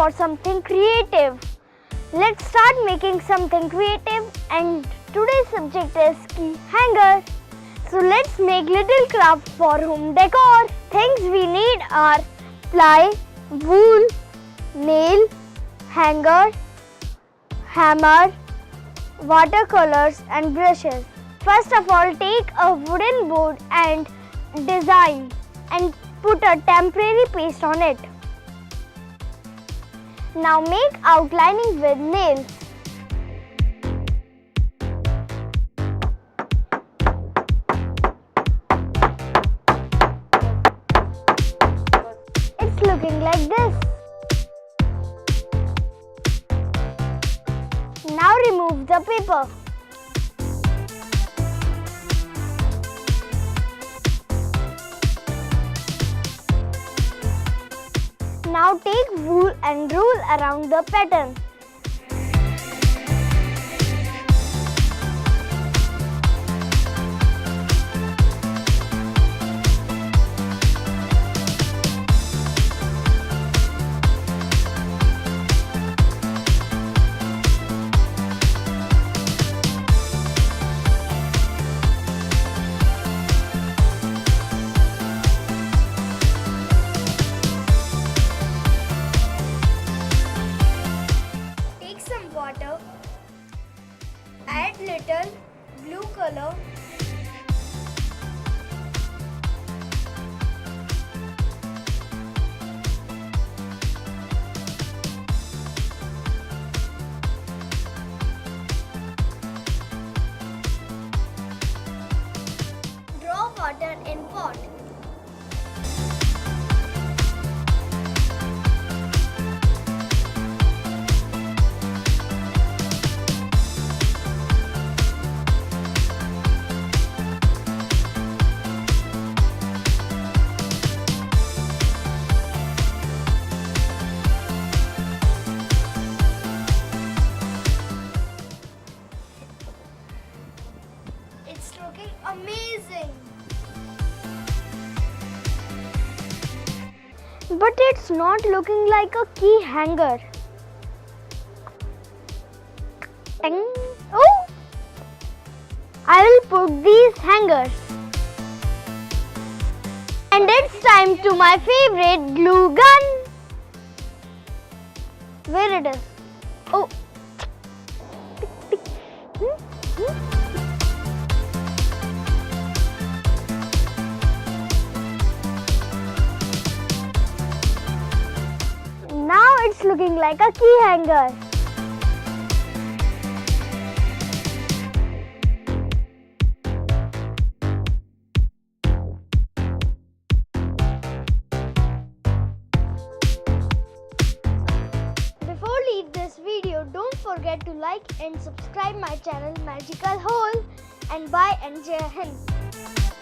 for something creative. Let's start making something creative, and today's subject is key hanger. So let's make little craft for home decor. Things we need are ply, wool, nail, hanger, hammer, watercolors and brushes. First of all, take a wooden board and design and put a temporary paste on it. Now make outlining with nails. It's looking like this. Now remove the paper. Now take wool and roll around the pattern. Water, add little blue color, draw water in pot. It's looking amazing. But it's not looking like a key hanger. Oh! I will put these hangers. And it's time to my favorite glue gun. Where it is? Oh! Now it's looking like a key hanger. Before leave this video, don't forget to like and subscribe my channel Magical Hole, and bye and Jai Hind.